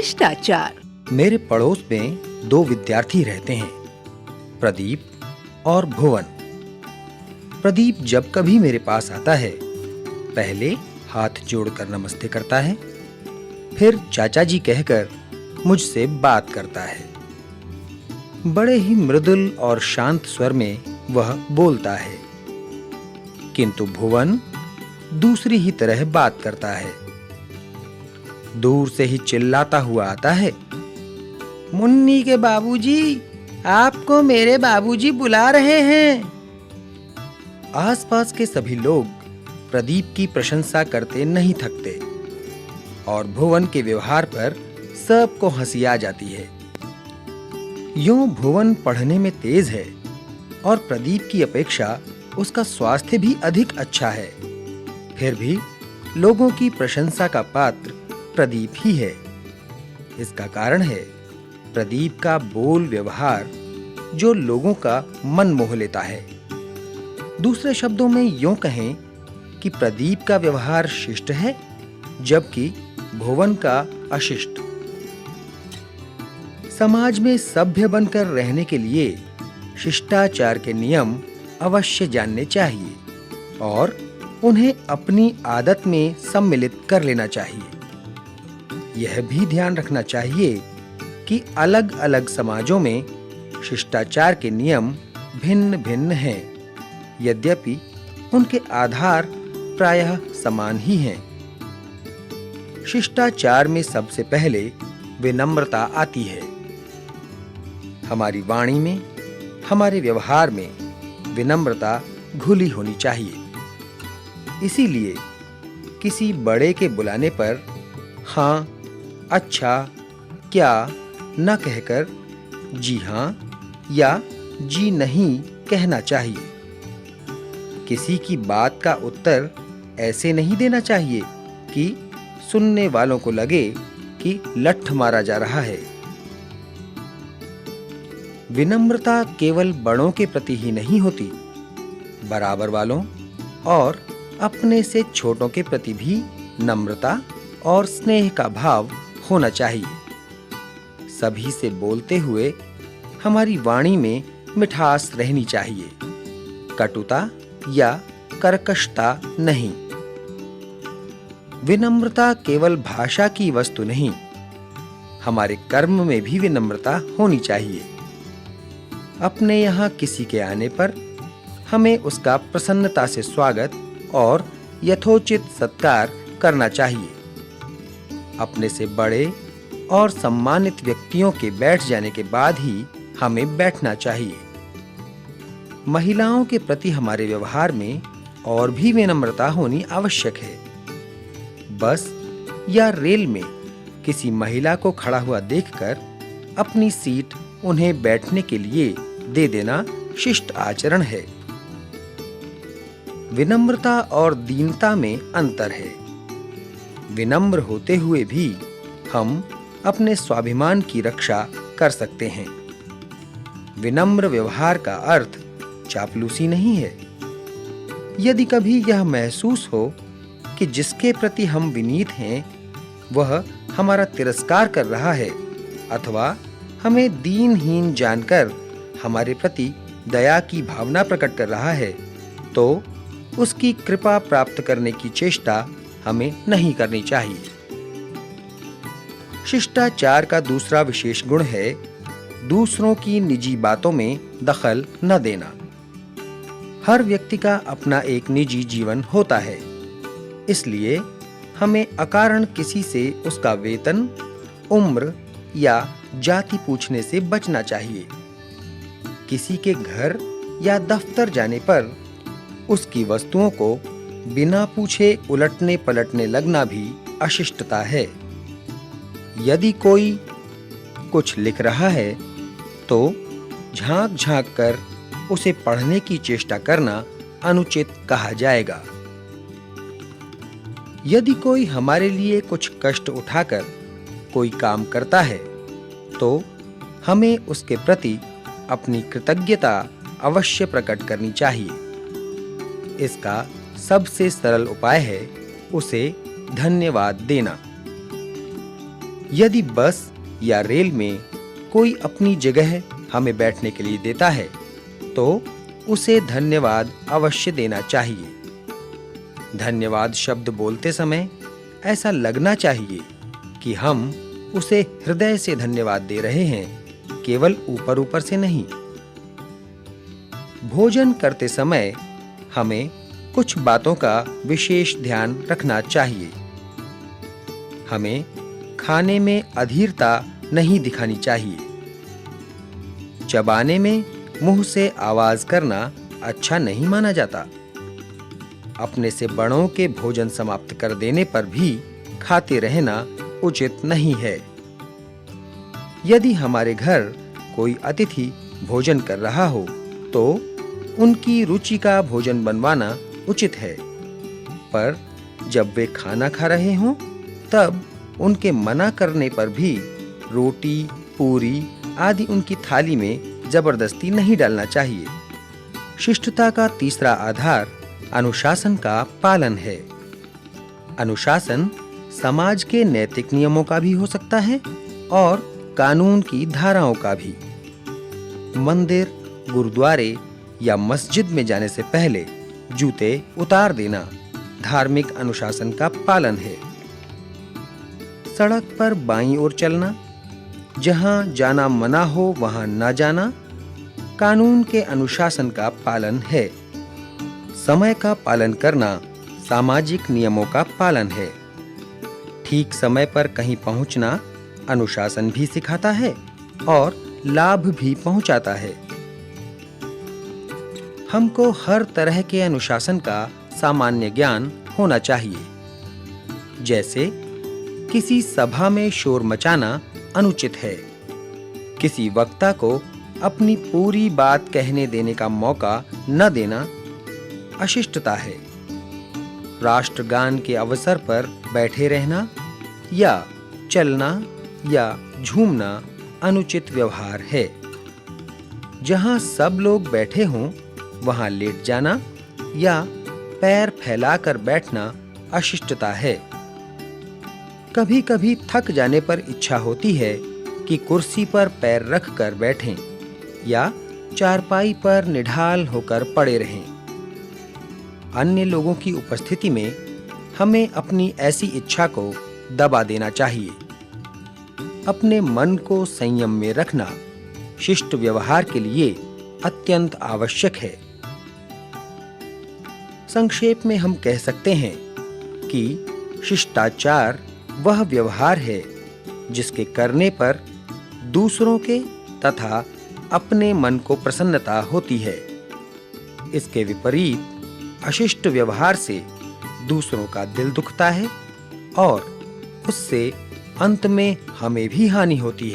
शिष्टाचार। मेरे पड़ोस में 2 विद्यार्थी रहते हैं, प्रदीप और भुवन। प्रदीप जब कभी मेरे पास आता है, पहले हाथ जोड़कर नमस्ते करता है, फिर चाचा जी कहकर मुझसे बात करता है। बड़े ही मृदुल और शांत स्वर में वह बोलता है, किंतु भुवन दूसरी ही तरह बात करता है। दूर से ही चिल्लाता हुआ आता है, मुन्नी के बाबूजी, आपको मेरे बाबूजी बुला रहे हैं। आसपास के सभी लोग प्रदीप की प्रशंसा करते नहीं थकते और भुवन के व्यवहार पर सबको हंसी आ जाती है। यूं भुवन पढ़ने में तेज है और प्रदीप की अपेक्षा उसका स्वास्थ्य भी अधिक अच्छा है। फिर भी लोगों की प्रशंसा का पात्र प्रदीप ही है। इसका कारण है प्रदीप का बोल व्यवहार, जो लोगों का मन मोह लेता है। दूसरे शब्दों में यूं कहें कि प्रदीप का व्यवहार शिष्ट है, जबकि भुवन का अशिष्ट। समाज में सभ्य बनकर रहने के लिए शिष्टाचार के नियम अवश्य जानने चाहिए और उन्हें अपनी आदत में सम्मिलित कर लेना चाहिए। यह भी ध्यान रखना चाहिए कि अलग-अलग समाजों में शिष्टाचार के नियम भिन्न-भिन्न हैं, यद्यपि उनके आधार प्रायः समान ही हैं। शिष्टाचार में सबसे पहले विनम्रता आती है। हमारी वाणी में, हमारे व्यवहार में विनम्रता घुली होनी चाहिए। इसीलिए किसी बड़े के बुलाने पर हाँ, अच्छा, क्या न कहकर जी हाँ या जी नहीं कहना चाहिए। किसी की बात का उत्तर ऐसे नहीं देना चाहिए कि सुनने वालों को लगे कि लठ मारा जा रहा है। विनम्रता केवल बड़ों के प्रति ही नहीं होती, बराबर वालों और अपने से छोटों के प्रति भी नम्रता और स्नेह का भाव होना चाहिए। सभी से बोलते हुए हमारी वाणी में मिठास रहनी चाहिए, कटुता या कर्कशता नहीं। विनम्रता केवल भाषा की वस्तु नहीं, हमारे कर्म में भी विनम्रता होनी चाहिए। अपने यहाँ किसी के आने पर हमें उसका प्रसन्नता से स्वागत और यथोचित सत्कार करना चाहिए। अपने से बड़े और सम्मानित व्यक्तियों के बैठ जाने के बाद ही हमें बैठना चाहिए। महिलाओं के प्रति हमारे व्यवहार में और भी विनम्रता होनी आवश्यक है। बस या रेल में किसी महिला को खड़ा हुआ देखकर अपनी सीट उन्हें बैठने के लिए दे देना शिष्ट आचरण है। विनम्रता और दीनता में अंतर है। विनम्र होते हुए भी हम अपने स्वाभिमान की रक्षा कर सकते हैं। विनम्र व्यवहार का अर्थ चापलूसी नहीं है। यदि कभी यह महसूस हो कि जिसके प्रति हम विनीत हैं वह हमारा तिरस्कार कर रहा है अथवा हमें दीनहीन जानकर हमारे प्रति दया की भावना प्रकट कर रहा है, तो उसकी कृपा प्राप्त करने की चेष्टा हमें नहीं करनी चाहिए। शिष्टाचार का दूसरा विशेष गुण है दूसरों की निजी बातों में दखल न देना। हर व्यक्ति का अपना एक निजी जीवन होता है, इसलिए हमें अकारण किसी से उसका वेतन, उम्र या जाति पूछने से बचना चाहिए। किसी के घर या दफ्तर जाने पर उसकी वस्तुओं को बिना पूछे उलटने पलटने लगना भी अशिष्टता है। यदि कोई कुछ लिख रहा है तो झांक-झांक कर उसे पढ़ने की चेष्टा करना अनुचित कहा जाएगा। यदि कोई हमारे लिए कुछ कष्ट उठाकर कोई काम करता है तो हमें उसके प्रति अपनी कृतज्ञता अवश्य प्रकट करनी चाहिए। इसका सबसे सरल उपाय है उसे धन्यवाद देना। यदि बस या रेल में कोई अपनी जगह हमें बैठने के लिए देता है तो उसे धन्यवाद अवश्य देना चाहिए। धन्यवाद शब्द बोलते समय ऐसा लगना चाहिए कि हम उसे हृदय से धन्यवाद दे रहे हैं, केवल ऊपर-ऊपर से नहीं। भोजन करते समय हमें कुछ बातों का विशेष ध्यान रखना चाहिए। हमें खाने में अधीरता नहीं दिखानी चाहिए। चबाने में मुंह से आवाज करना अच्छा नहीं माना जाता। अपने से बड़ों के भोजन समाप्त कर देने पर भी खाते रहना उचित नहीं है। यदि हमारे घर कोई अतिथि भोजन कर रहा हो तो उनकी रुचि का भोजन बनवाना उचित है, पर जब वे खाना खा रहे हों तब उनके मना करने पर भी रोटी, पूरी आदि उनकी थाली में जबरदस्ती नहीं डालना चाहिए। शिष्टता का तीसरा आधार अनुशासन का पालन है। अनुशासन समाज के नैतिक नियमों का भी हो सकता है और कानून की धाराओं का भी। मंदिर, गुरुद्वारे या मस्जिद में जाने से पहले जूते उतार देना धार्मिक अनुशासन का पालन है। सड़क पर बाईं ओर चलना, जहां जाना मना हो वहां न जाना कानून के अनुशासन का पालन है। समय का पालन करना सामाजिक नियमों का पालन है। ठीक समय पर कहीं पहुंचना अनुशासन भी सिखाता है और लाभ भी पहुंचाता है। हमको हर तरह के अनुशासन का सामान्य ज्ञान होना चाहिए। जैसे किसी सभा में शोर मचाना अनुचित है। किसी वक्ता को अपनी पूरी बात कहने देने का मौका न देना अशिष्टता है। राष्ट्रगान के अवसर पर बैठे रहना या चलना या झूमना अनुचित व्यवहार है। जहां सब लोग बैठे हों वहां लेट जाना या पैर फैलाकर बैठना अशिष्टता है। कभी-कभी थक जाने पर इच्छा होती है कि कुर्सी पर पैर रखकर बैठें या चारपाई पर निढाल होकर पड़े रहें। अन्य लोगों की उपस्थिति में हमें अपनी ऐसी इच्छा को दबा देना चाहिए। अपने मन को संयम में रखना शिष्ट व्यवहार के लिए अत्यंत आवश्यक है। संक्षेप में हम कह सकते हैं कि शिष्टाचार वह व्यवहार है जिसके करने पर दूसरों के तथा अपने मन को प्रसन्नता होती है। इसके विपरीत अशिष्ट व्यवहार से दूसरों का दिल दुखता है और उससे अंत में हमें भी हानि होती है।